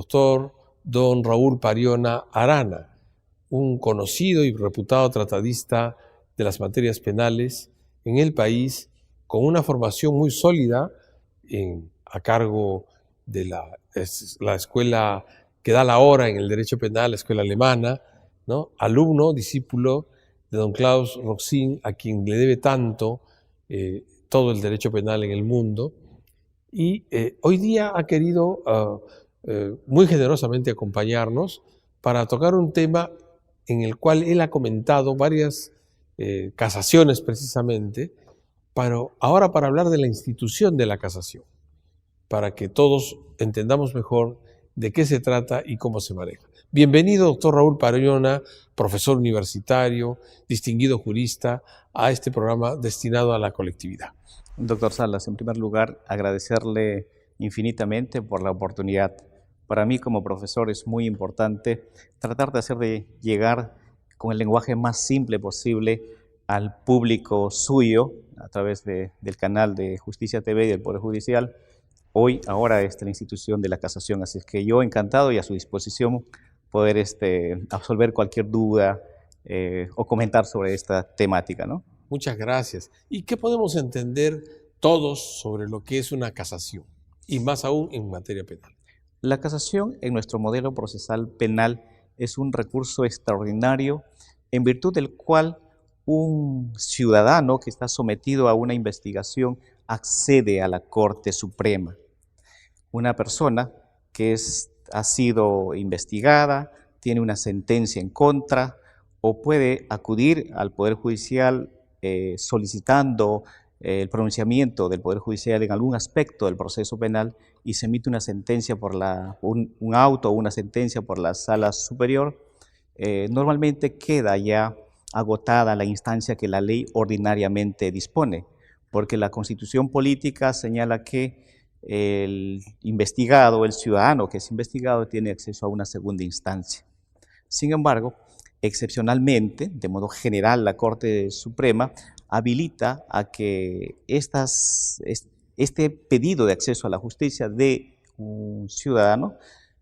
doctor don Raúl Pariona Arana, un conocido y reputado tratadista de las materias penales en el país, con una formación muy sólida a cargo de la escuela que da la hora en el derecho penal, la escuela alemana, ¿no? Alumno, discípulo de don Klaus Roxin, a quien le debe tanto todo el derecho penal en el mundo. Y hoy día ha querido muy generosamente acompañarnos para tocar un tema en el cual él ha comentado varias casaciones precisamente, pero ahora para hablar de la institución de la casación, para que todos entendamos mejor de qué se trata y cómo se maneja. Bienvenido, doctor Raúl Pariona, profesor universitario, distinguido jurista, a este programa destinado a la colectividad. Doctor Salas, en primer lugar, agradecerle infinitamente por la oportunidad. Para mí como profesor es muy importante tratar de hacer llegar con el lenguaje más simple posible al público suyo a través del canal de Justicia TV y del Poder Judicial. Ahora la institución de la casación, así es que yo encantado y a su disposición poder absolver cualquier duda o comentar sobre esta temática, ¿no? Muchas gracias. ¿Y qué podemos entender todos sobre lo que es una casación? Y más aún en materia penal. La casación en nuestro modelo procesal penal es un recurso extraordinario en virtud del cual un ciudadano que está sometido a una investigación accede a la Corte Suprema. Una persona que ha sido investigada, tiene una sentencia en contra o puede acudir al Poder Judicial solicitando el pronunciamiento del Poder Judicial en algún aspecto del proceso penal y se emite una sentencia por un auto o una sentencia por la Sala Superior, normalmente queda ya agotada la instancia que la ley ordinariamente dispone, porque la Constitución política señala que el investigado, el ciudadano que es investigado, tiene acceso a una segunda instancia. Sin embargo, excepcionalmente, de modo general, la Corte Suprema habilita a que este pedido de acceso a la justicia de un ciudadano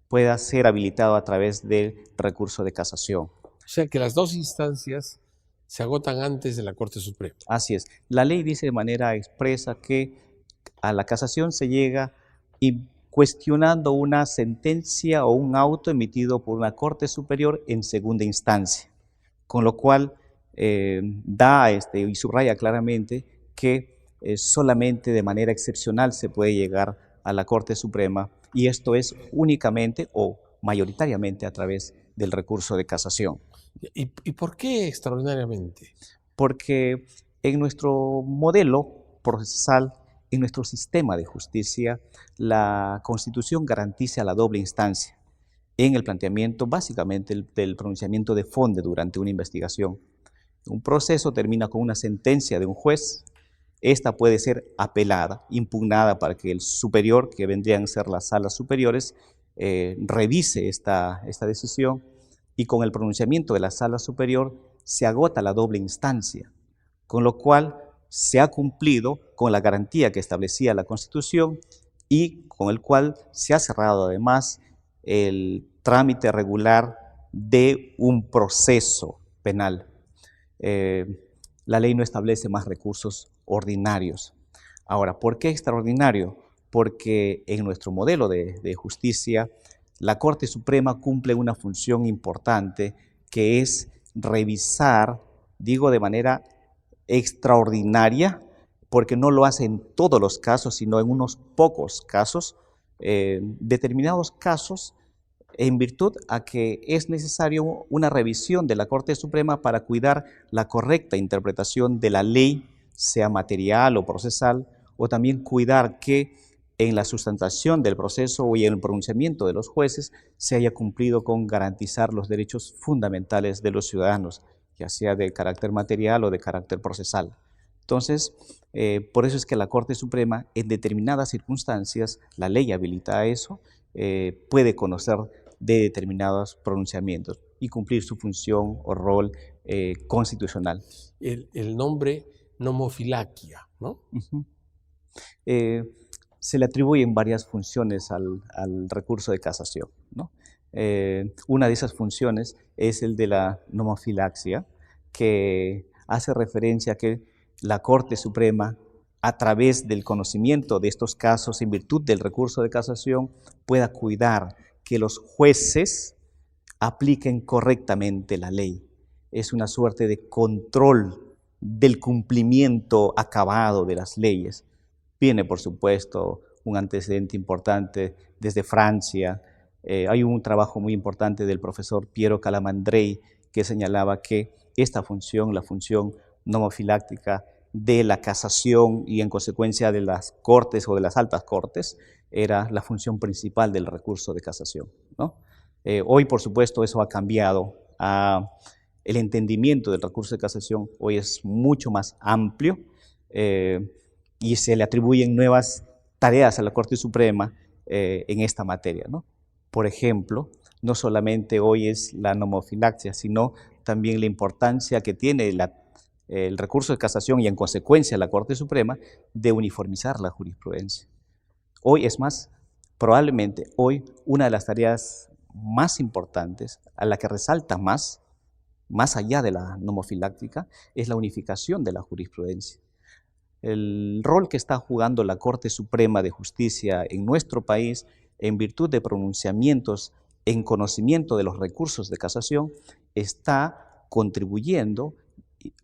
pueda ser habilitado a través del recurso de casación. O sea que las dos instancias se agotan antes de la Corte Suprema. Así es. La ley dice de manera expresa que a la casación se llega cuestionando una sentencia o un auto emitido por una Corte Superior en segunda instancia, con lo cual da y subraya claramente que solamente de manera excepcional se puede llegar a la Corte Suprema y esto es únicamente o mayoritariamente a través del recurso de casación. ¿Y por qué extraordinariamente? Porque en nuestro modelo procesal, en nuestro sistema de justicia, la Constitución garantiza la doble instancia en el planteamiento básicamente del pronunciamiento de fondo durante una investigación. Un proceso termina con una sentencia de un juez. Esta puede ser apelada, impugnada para que el superior, que vendrían a ser las salas superiores, revise esta decisión y con el pronunciamiento de la sala superior se agota la doble instancia, con lo cual se ha cumplido con la garantía que establecía la Constitución y con el cual se ha cerrado además el trámite regular de un proceso penal. La ley no establece más recursos ordinarios. Ahora, ¿por qué extraordinario? Porque en nuestro modelo de justicia, la Corte Suprema cumple una función importante que es revisar, digo de manera extraordinaria, porque no lo hace en todos los casos, sino en unos pocos casos, determinados casos, en virtud a que es necesario una revisión de la Corte Suprema para cuidar la correcta interpretación de la ley, sea material o procesal, o también cuidar que en la sustentación del proceso y en el pronunciamiento de los jueces se haya cumplido con garantizar los derechos fundamentales de los ciudadanos, ya sea de carácter material o de carácter procesal. Entonces, por eso es que la Corte Suprema, en determinadas circunstancias, la ley habilita a eso, puede conocer de determinados pronunciamientos y cumplir su función o rol constitucional. El nombre nomofilaquia, ¿no? Se le atribuyen varias funciones al recurso de casación, ¿no? Una de esas funciones es el de la nomofilaxia, que hace referencia a que la Corte Suprema, a través del conocimiento de estos casos, en virtud del recurso de casación, pueda cuidar que los jueces apliquen correctamente la ley. Es una suerte de control del cumplimiento acabado de las leyes. Viene, por supuesto, un antecedente importante desde Francia. Hay un trabajo muy importante del profesor Piero Calamandrei que señalaba que esta función, la función nomofiláctica de la casación y en consecuencia de las cortes o de las altas cortes, era la función principal del recurso de casación, ¿no? Hoy, por supuesto, eso ha cambiado. El entendimiento del recurso de casación hoy es mucho más amplio y se le atribuyen nuevas tareas a la Corte Suprema en esta materia, ¿no? Por ejemplo, no solamente hoy es la nomofilaxia, sino también la importancia que tiene el recurso de casación y en consecuencia la Corte Suprema de uniformizar la jurisprudencia. Hoy es más, probablemente hoy una de las tareas más importantes, a la que resalta más allá de la nomofiláctica, es la unificación de la jurisprudencia. El rol que está jugando la Corte Suprema de Justicia en nuestro país, en virtud de pronunciamientos en conocimiento de los recursos de casación, está contribuyendo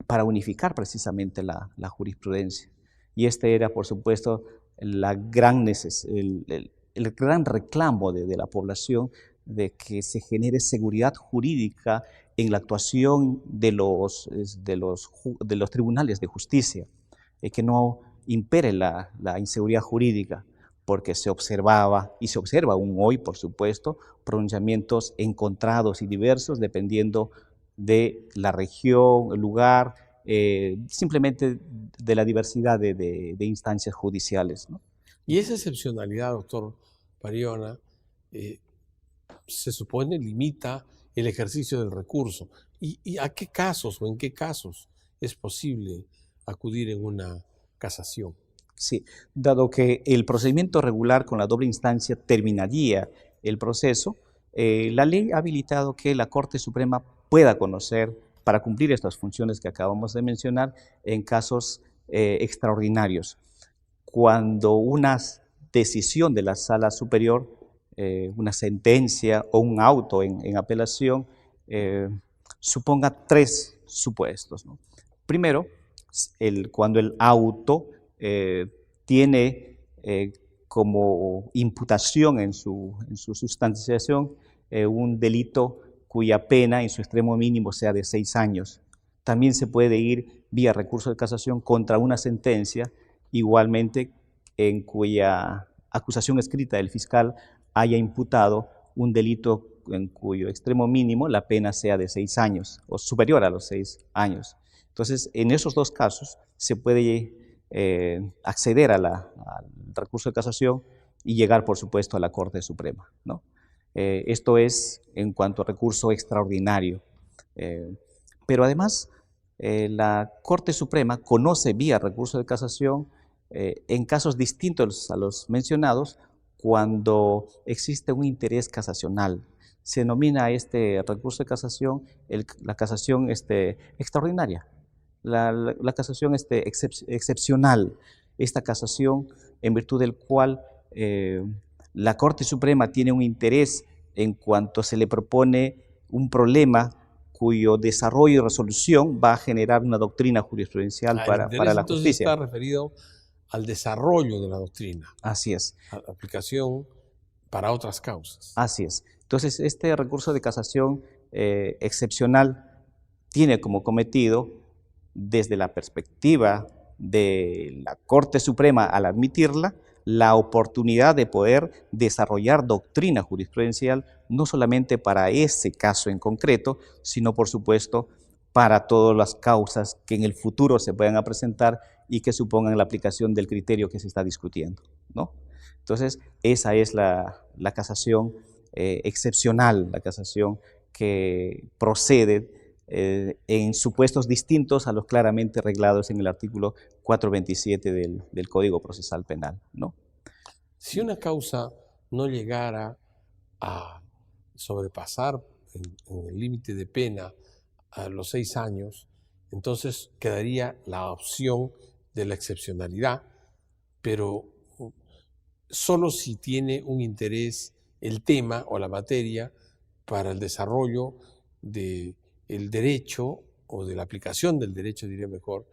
para unificar precisamente la jurisprudencia. Y este era, por supuesto, el gran reclamo de la población, de que se genere seguridad jurídica en la actuación de los tribunales de justicia, que no impere la inseguridad jurídica, porque se observaba, y se observa aún hoy, por supuesto, pronunciamientos encontrados y diversos dependiendo de la región, el lugar, simplemente de la diversidad de instancias judiciales, ¿no? Y esa excepcionalidad, doctor Pariona, se supone limita el ejercicio del recurso. ¿Y a qué casos o en qué casos es posible acudir en una casación? Sí, dado que el procedimiento regular con la doble instancia terminaría el proceso, la ley ha habilitado que la Corte Suprema pueda conocer, para cumplir estas funciones que acabamos de mencionar, en casos extraordinarios. Cuando una decisión de la Sala Superior, una sentencia o un auto en apelación, suponga tres supuestos, ¿no? Primero, cuando el auto tiene como imputación en su sustanciación un delito cuya pena en su extremo mínimo sea de 6 años. También se puede ir vía recurso de casación contra una sentencia, igualmente en cuya acusación escrita del fiscal haya imputado un delito en cuyo extremo mínimo la pena sea de 6 años o superior a los 6 años. Entonces, en esos dos casos se puede acceder al recurso de casación y llegar, por supuesto, a la Corte Suprema, ¿no? Esto es en cuanto a recurso extraordinario. Pero además, la Corte Suprema conoce vía recurso de casación en casos distintos a los mencionados cuando existe un interés casacional. Se denomina a este recurso de casación la casación extraordinaria, la casación excepcional, esta casación en virtud del cual la Corte Suprema tiene un interés en cuanto se le propone un problema cuyo desarrollo y resolución va a generar una doctrina jurisprudencial para la entonces justicia. Está referido al desarrollo de la doctrina. Así es. A la aplicación para otras causas. Así es. Entonces, este recurso de casación excepcional tiene como cometido, desde la perspectiva de la Corte Suprema al admitirla, la oportunidad de poder desarrollar doctrina jurisprudencial, no solamente para ese caso en concreto, sino por supuesto para todas las causas que en el futuro se puedan presentar y que supongan la aplicación del criterio que se está discutiendo, ¿no? Entonces, esa es la casación excepcional, la casación que procede en supuestos distintos a los claramente reglados en el artículo 427 del Código Procesal Penal, ¿no? Si una causa no llegara a sobrepasar en el límite de pena a los 6 años, entonces quedaría la opción de la excepcionalidad, pero solo si tiene un interés el tema o la materia para el desarrollo del derecho o de la aplicación del derecho, diría mejor,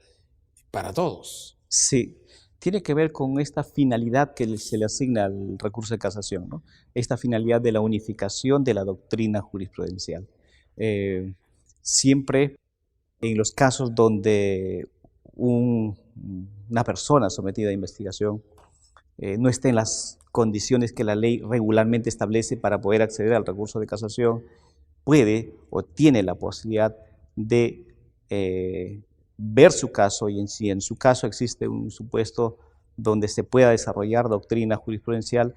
para todos. Sí, tiene que ver con esta finalidad que se le asigna al recurso de casación, ¿no? Esta finalidad de la unificación de la doctrina jurisprudencial. Siempre en los casos donde una persona sometida a investigación no esté en las condiciones que la ley regularmente establece para poder acceder al recurso de casación, puede o tiene la posibilidad de ver su caso, y si en su caso existe un supuesto donde se pueda desarrollar doctrina jurisprudencial,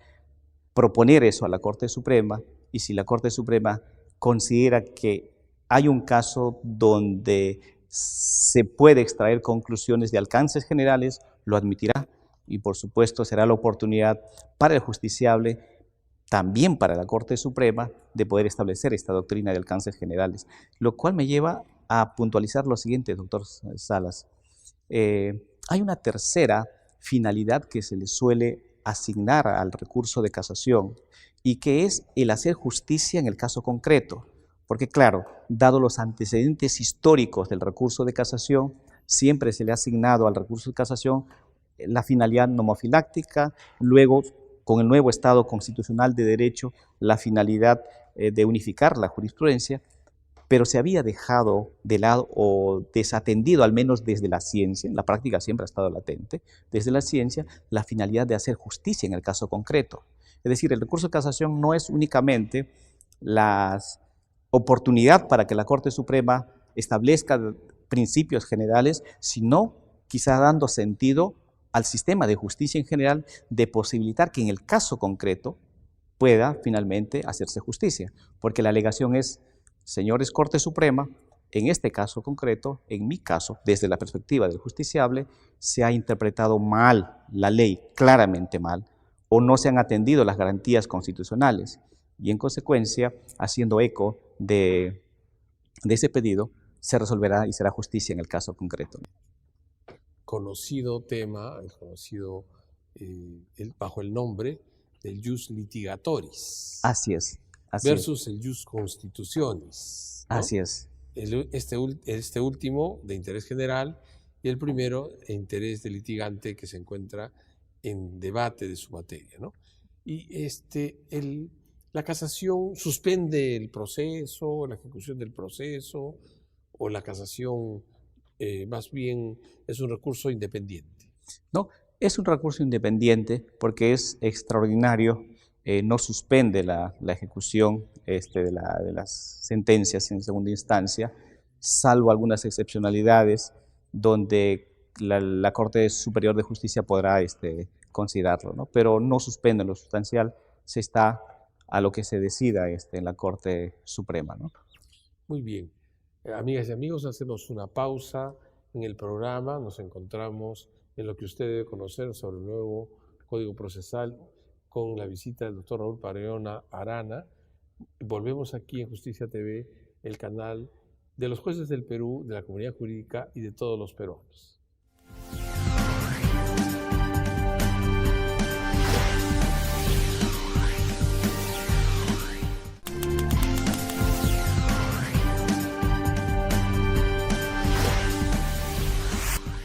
proponer eso a la Corte Suprema, y si la Corte Suprema considera que hay un caso donde se puede extraer conclusiones de alcances generales, lo admitirá, y por supuesto será la oportunidad para el justiciable, también para la Corte Suprema, de poder establecer esta doctrina de alcances generales. Lo cual me lleva a puntualizar lo siguiente, doctor Salas. Hay una tercera finalidad que se le suele asignar al recurso de casación, y que es el hacer justicia en el caso concreto. Porque claro, dado los antecedentes históricos del recurso de casación, siempre se le ha asignado al recurso de casación la finalidad nomofiláctica, luego con el nuevo Estado constitucional de derecho, la finalidad de unificar la jurisprudencia, pero se había dejado de lado o desatendido, al menos desde la ciencia, en la práctica siempre ha estado latente, desde la ciencia, la finalidad de hacer justicia en el caso concreto. Es decir, el recurso de casación no es únicamente la oportunidad para que la Corte Suprema establezca principios generales, sino quizá dando sentido al sistema de justicia en general, de posibilitar que en el caso concreto pueda finalmente hacerse justicia. Porque la alegación es: señores Corte Suprema, en este caso concreto, en mi caso, desde la perspectiva del justiciable, se ha interpretado mal la ley, claramente mal, o no se han atendido las garantías constitucionales. Y en consecuencia, haciendo eco de ese pedido, se resolverá y será justicia en el caso concreto. Conocido tema, conocido bajo el nombre del jus litigatoris. Así es. Versus el jus constitutionis, ¿no? Así es. Este último de interés general y el primero de interés del litigante que se encuentra en debate de su materia, ¿no? Y la casación suspende el proceso, la ejecución del proceso, o la casación más bien es un recurso independiente. No, es un recurso independiente porque es extraordinario. No suspende la ejecución de las sentencias en segunda instancia, salvo algunas excepcionalidades donde la Corte Superior de Justicia podrá considerarlo, ¿no? Pero no suspende lo sustancial, se está a lo que se decida en la Corte Suprema, ¿no? Muy bien. Amigas y amigos, hacemos una pausa en el programa. Nos encontramos en lo que usted debe conocer sobre el nuevo Código Procesal con la visita del doctor Raúl Pariona Arana. Volvemos aquí en Justicia TV, el canal de los jueces del Perú, de la comunidad jurídica y de todos los peruanos.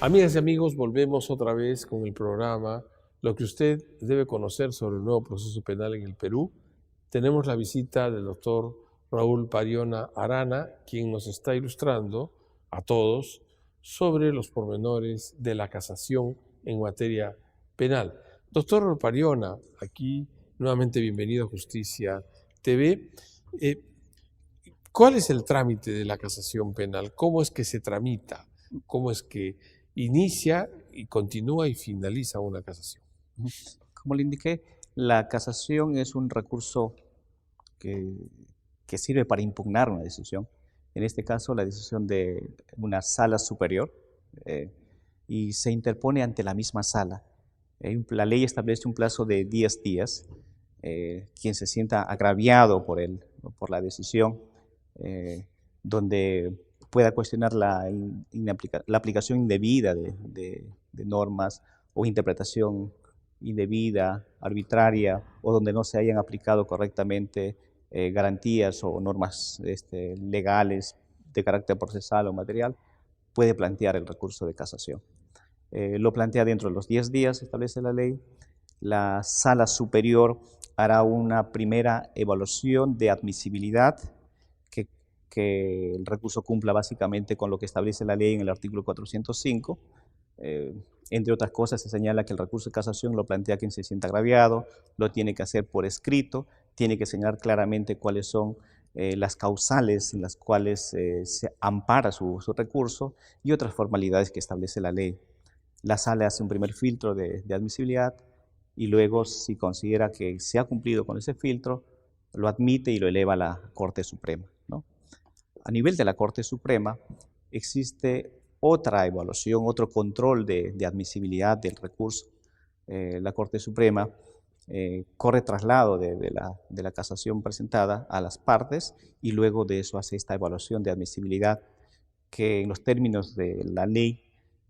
Amigas y amigos, volvemos otra vez con el programa Lo que usted debe conocer sobre el nuevo proceso penal en el Perú. Tenemos la visita del doctor Raúl Pariona Arana, quien nos está ilustrando a todos sobre los pormenores de la casación en materia penal. Doctor Pariona, aquí nuevamente bienvenido a Justicia TV. ¿Cuál es el trámite de la casación penal? ¿Cómo es que se tramita? ¿Cómo es que inicia y continúa y finaliza una casación? Como le indiqué, la casación es un recurso que sirve para impugnar una decisión. En este caso, la decisión de una sala superior, y se interpone ante la misma sala. La ley establece un plazo de 10 días. Quien se sienta agraviado por por la decisión, donde pueda cuestionar la aplicación indebida de normas o interpretación indebida, arbitraria, o donde no se hayan aplicado correctamente garantías o normas legales de carácter procesal o material, puede plantear el recurso de casación. Lo plantea dentro de los 10 días, establece la ley. La sala superior hará una primera evaluación de admisibilidad, que el recurso cumpla básicamente con lo que establece la ley en el artículo 405. Entre otras cosas, se señala que el recurso de casación lo plantea quien se sienta agraviado, lo tiene que hacer por escrito, tiene que señalar claramente cuáles son las causales en las cuales se ampara su recurso y otras formalidades que establece la ley. La sala hace un primer filtro de admisibilidad y luego, si considera que se ha cumplido con ese filtro, lo admite y lo eleva a la Corte Suprema, ¿no? A nivel de la Corte Suprema existe otra evaluación, otro control de admisibilidad del recurso. La Corte Suprema corre traslado de la casación presentada a las partes y luego de eso hace esta evaluación de admisibilidad que en los términos de la ley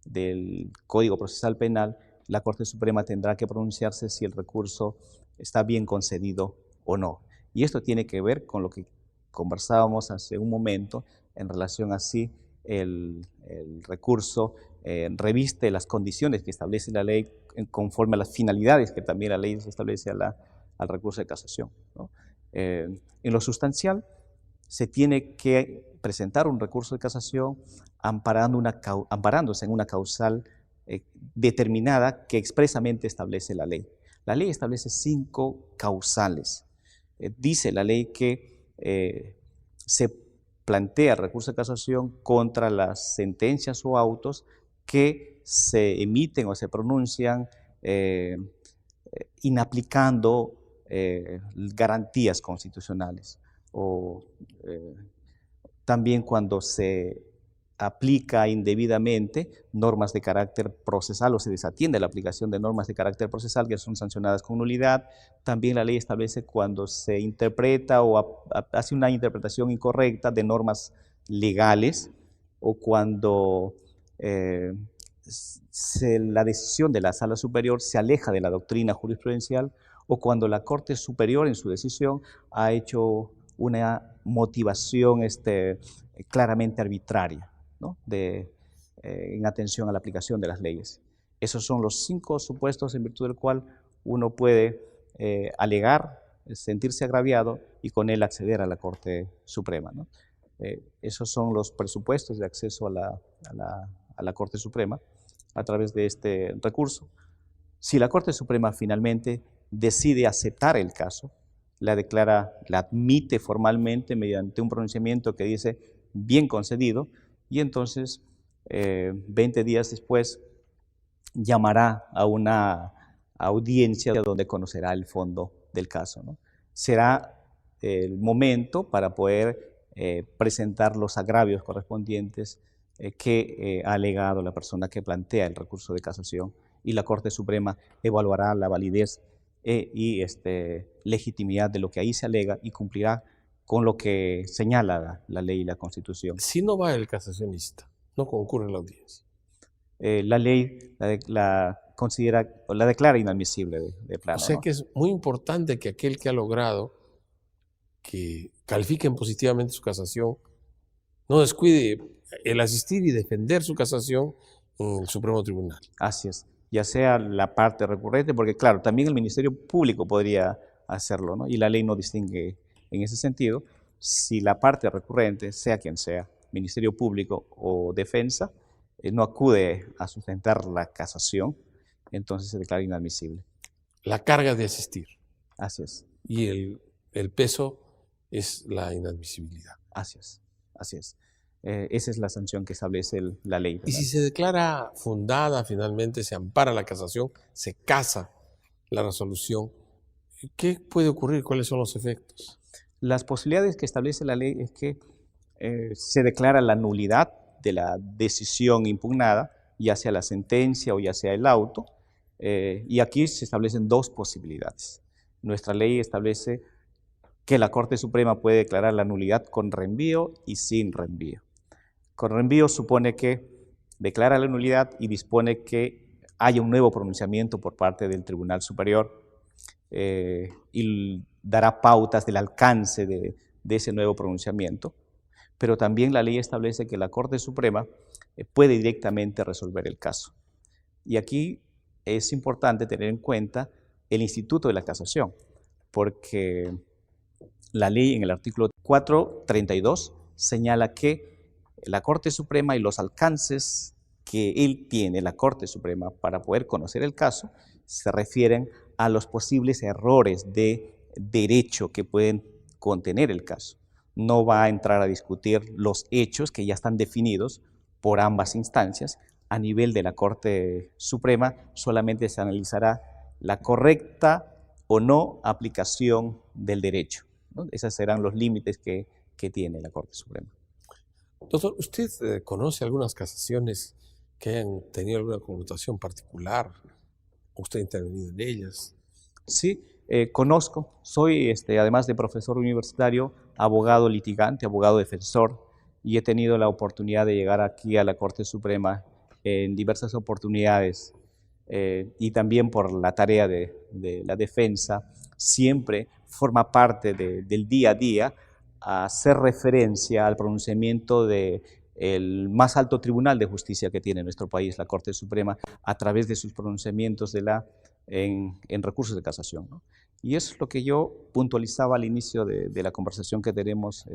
del Código Procesal Penal, la Corte Suprema tendrá que pronunciarse si el recurso está bien concedido o no. Y esto tiene que ver con lo que conversábamos hace un momento en relación a si el recurso reviste las condiciones que establece la ley conforme a las finalidades que también la ley establece al recurso de casación, ¿no? En lo sustancial, se tiene que presentar un recurso de casación amparándose en una causal determinada que expresamente establece la ley. La ley establece 5 causales. Dice la ley que se plantea recurso de casación contra las sentencias o autos que se emiten o se pronuncian inaplicando garantías constitucionales, o también cuando se aplica indebidamente normas de carácter procesal o se desatiende la aplicación de normas de carácter procesal que son sancionadas con nulidad. También la ley establece cuando se interpreta o hace una interpretación incorrecta de normas legales, o cuando la decisión de la Sala Superior se aleja de la doctrina jurisprudencial, o cuando la Corte Superior en su decisión ha hecho una motivación claramente arbitraria, ¿no? En atención a la aplicación de las leyes. Esos son los 5 supuestos en virtud del cual uno puede alegar, sentirse agraviado y con él acceder a la Corte Suprema, ¿no? Esos son los presupuestos de acceso a la Corte Suprema a través de este recurso. Si la Corte Suprema finalmente decide aceptar el caso, la admite formalmente mediante un pronunciamiento que dice bien concedido, y entonces 20 días después llamará a una audiencia donde conocerá el fondo del caso, ¿no? Será el momento para poder presentar los agravios correspondientes que ha alegado la persona que plantea el recurso de casación, y la Corte Suprema evaluará la validez y legitimidad de lo que ahí se alega y cumplirá con lo que señala la ley y la Constitución. Si no va el casacionista, no concurre en la audiencia. La ley la considera o la declara inadmisible de plano, O sea, ¿no? que es muy importante que aquel que ha logrado que califiquen positivamente su casación no descuide el asistir y defender su casación en el Supremo Tribunal. Así es, ya sea la parte recurrente, porque claro, también el Ministerio Público podría hacerlo, ¿no? Y la ley no distingue en ese sentido. Si la parte recurrente, sea quien sea, Ministerio Público o Defensa, no acude a sustentar la casación, entonces se declara inadmisible. La carga de asistir. Así es. Y el peso es la inadmisibilidad. Así es, así es. Esa es la sanción que establece la ley, ¿verdad? Y si se declara fundada, finalmente se ampara la casación, se casa la resolución, ¿qué puede ocurrir? ¿Cuáles son los efectos? Las posibilidades que establece la ley es que se declara la nulidad de la decisión impugnada, ya sea la sentencia o ya sea el auto, y aquí se establecen 2 posibilidades. Nuestra ley establece que la Corte Suprema puede declarar la nulidad con reenvío y sin reenvío. Con reenvío supone que declara la nulidad y dispone que haya un nuevo pronunciamiento por parte del Tribunal Superior y dará pautas del alcance de ese nuevo pronunciamiento. Pero también la ley establece que la Corte Suprema puede directamente resolver el caso. Y aquí es importante tener en cuenta el instituto de la casación, porque la ley en el artículo 432 señala que la Corte Suprema y los alcances que él tiene, la Corte Suprema, para poder conocer el caso, se refieren a los posibles errores de derecho que pueden contener el caso. No va a entrar a discutir los hechos que ya están definidos por ambas instancias. A nivel de la Corte Suprema solamente se analizará la correcta o no aplicación del derecho, ¿no? Esos serán los límites que tiene la Corte Suprema. Doctor, ¿usted conoce algunas casaciones que hayan tenido alguna connotación particular? ¿Usted ha intervenido en ellas? Sí, conozco. Soy, además de profesor universitario, abogado litigante, abogado defensor, y he tenido la oportunidad de llegar aquí a la Corte Suprema en diversas oportunidades, y también por la tarea de la defensa, siempre forma parte del día a día hacer referencia al pronunciamiento del más alto tribunal de justicia que tiene nuestro país, la Corte Suprema, a través de sus pronunciamientos en recursos de casación, ¿no? Y eso es lo que yo puntualizaba al inicio de la conversación que tenemos,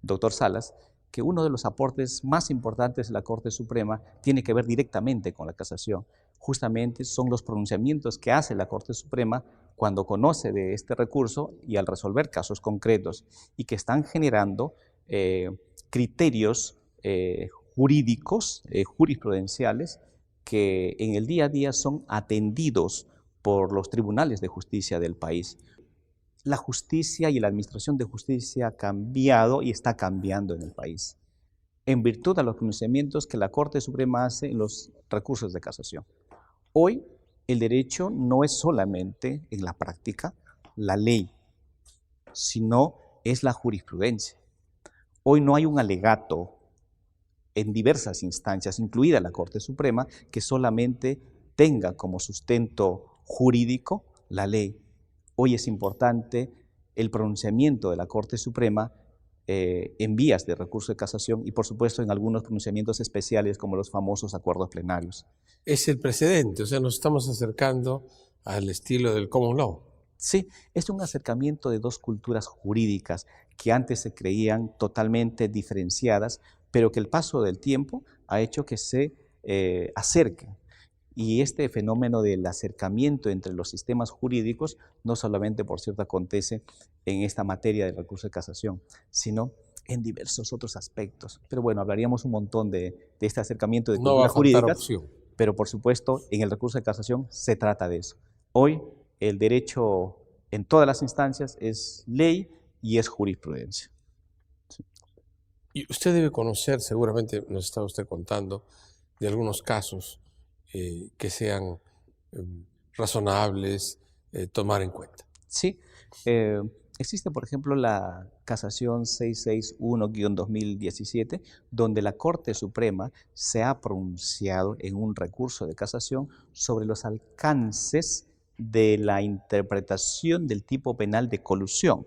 doctor Salas, que uno de los aportes más importantes de la Corte Suprema tiene que ver directamente con la casación. Justamente son los pronunciamientos que hace la Corte Suprema cuando conoce de este recurso y al resolver casos concretos y que están generando criterios jurídicos, jurisprudenciales, que en el día a día son atendidos por los tribunales de justicia del país. La justicia y la administración de justicia ha cambiado y está cambiando en el país, en virtud de los pronunciamientos que la Corte Suprema hace en los recursos de casación. Hoy, el derecho no es solamente, en la práctica, la ley, sino es la jurisprudencia. Hoy no hay un alegato en diversas instancias, incluida la Corte Suprema, que solamente tenga como sustento jurídico la ley. Hoy es importante el pronunciamiento de la Corte Suprema en vías de recurso de casación y, por supuesto, en algunos pronunciamientos especiales como los famosos acuerdos plenarios. Es el precedente, o sea, nos estamos acercando al estilo del common law. Sí, es un acercamiento de dos culturas jurídicas que antes se creían totalmente diferenciadas, pero que el paso del tiempo ha hecho que se acerquen. Y este fenómeno del acercamiento entre los sistemas jurídicos no solamente, por cierto, acontece en esta materia del recurso de casación, sino en diversos otros aspectos. Pero bueno, hablaríamos un montón de este acercamiento de culturas jurídicas, pero por supuesto, en el recurso de casación se trata de eso. Hoy, el derecho en todas las instancias es ley y es jurisprudencia. Sí. Y usted debe conocer, seguramente nos está usted contando, de algunos casos que sean razonables tomar en cuenta. Sí, existe, por ejemplo, la casación 661-2017, donde la Corte Suprema se ha pronunciado en un recurso de casación sobre los alcances de la interpretación del tipo penal de colusión.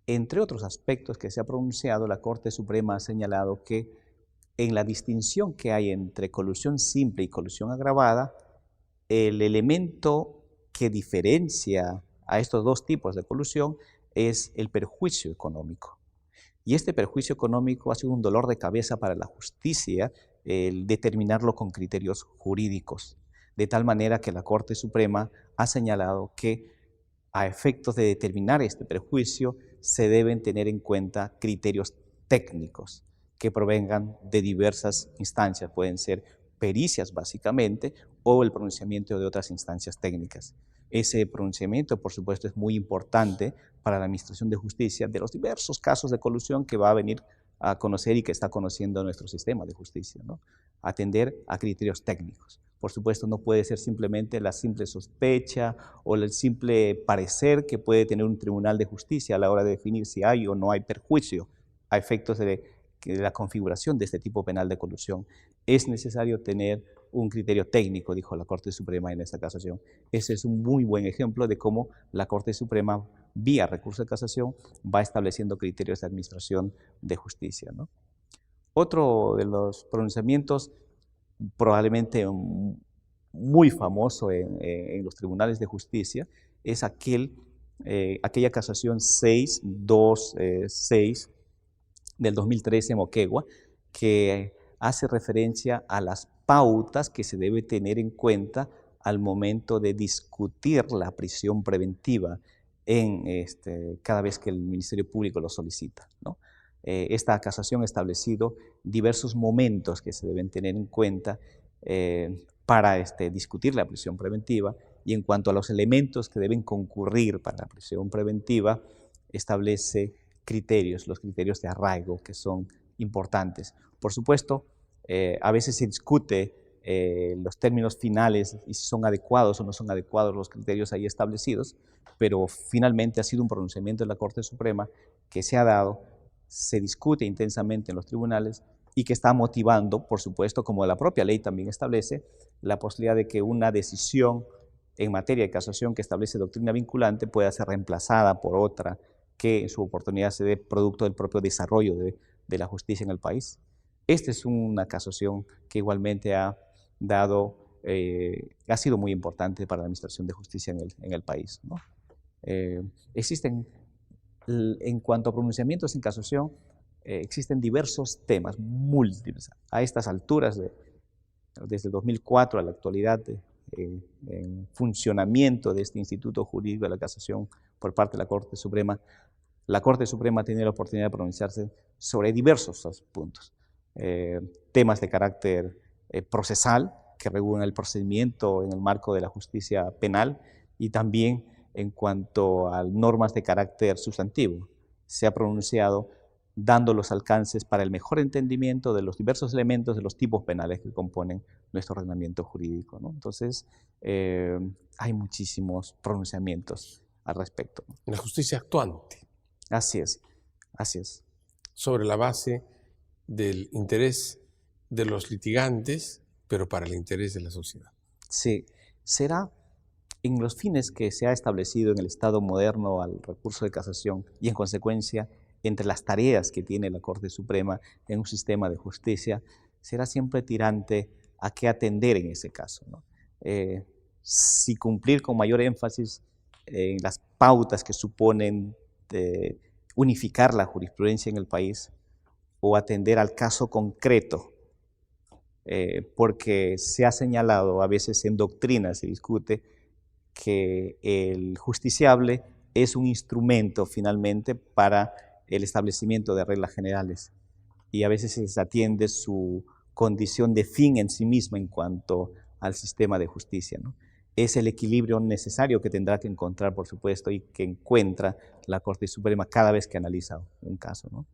Entre otros aspectos que se ha pronunciado, la Corte Suprema ha señalado que en la distinción que hay entre colusión simple y colusión agravada, el elemento que diferencia a estos dos tipos de colusión es el perjuicio económico. Y este perjuicio económico ha sido un dolor de cabeza para la justicia el determinarlo con criterios jurídicos, de tal manera que la Corte Suprema ha señalado que a efectos de determinar este perjuicio se deben tener en cuenta criterios técnicos que provengan de diversas instancias, pueden ser pericias básicamente o el pronunciamiento de otras instancias técnicas. Ese pronunciamiento, por supuesto, es muy importante para la Administración de Justicia de los diversos casos de colusión que va a venir a conocer y que está conociendo nuestro sistema de justicia, ¿no? Atender a criterios técnicos. Por supuesto, no puede ser simplemente la simple sospecha o el simple parecer que puede tener un tribunal de justicia a la hora de definir si hay o no hay perjuicio a efectos de la configuración de este tipo penal de colusión. Es necesario tener un criterio técnico, dijo la Corte Suprema en esta casación. Ese es un muy buen ejemplo de cómo la Corte Suprema, vía recurso de casación, va estableciendo criterios de administración de justicia, ¿no? Otro de los pronunciamientos probablemente muy famoso en los tribunales de justicia es aquella casación 626 del 2013 en Moquegua, que hace referencia a las pautas que se debe tener en cuenta al momento de discutir la prisión preventiva cada vez que el Ministerio Público lo solicita, ¿no? Esta casación ha establecido diversos momentos que se deben tener en cuenta para discutir la prisión preventiva, y en cuanto a los elementos que deben concurrir para la prisión preventiva, establece criterios, los criterios de arraigo, que son importantes. Por supuesto, a veces se discute los términos finales y si son adecuados o no son adecuados los criterios ahí establecidos, pero finalmente ha sido un pronunciamiento de la Corte Suprema que se ha dado, se discute intensamente en los tribunales y que está motivando, por supuesto, como la propia ley también establece, la posibilidad de que una decisión en materia de casación que establece doctrina vinculante pueda ser reemplazada por otra que en su oportunidad se dé producto del propio desarrollo de la justicia en el país. Esta es una casación que igualmente ha sido muy importante para la administración de justicia en el país, ¿no? Existen, en cuanto a pronunciamientos en casación, existen diversos temas, múltiples. A estas alturas, desde el 2004 a la actualidad, en funcionamiento de este Instituto Jurídico de la Casación por parte de la Corte Suprema ha tenido la oportunidad de pronunciarse sobre diversos puntos. Temas de carácter procesal, que regulan el procedimiento en el marco de la justicia penal, y también en cuanto a normas de carácter sustantivo. Se ha pronunciado dando los alcances para el mejor entendimiento de los diversos elementos de los tipos penales que componen nuestro ordenamiento jurídico, ¿no? Entonces, hay muchísimos pronunciamientos al respecto. En la justicia actuante. Así es, así es. Sobre la base del interés de los litigantes, pero para el interés de la sociedad. Sí, será en los fines que se ha establecido en el Estado moderno al recurso de casación y en consecuencia entre las tareas que tiene la Corte Suprema en un sistema de justicia, será siempre tirante a qué atender en ese caso, ¿no? Si cumplir con mayor énfasis en las pautas que suponen unificar la jurisprudencia en el país, o atender al caso concreto, porque se ha señalado, a veces en doctrina se discute, que el justiciable es un instrumento finalmente para el establecimiento de reglas generales, y a veces se desatiende su condición de fin en sí misma en cuanto al sistema de justicia, ¿no? Es el equilibrio necesario que tendrá que encontrar, por supuesto, y que encuentra la Corte Suprema cada vez que analiza un caso, ¿no?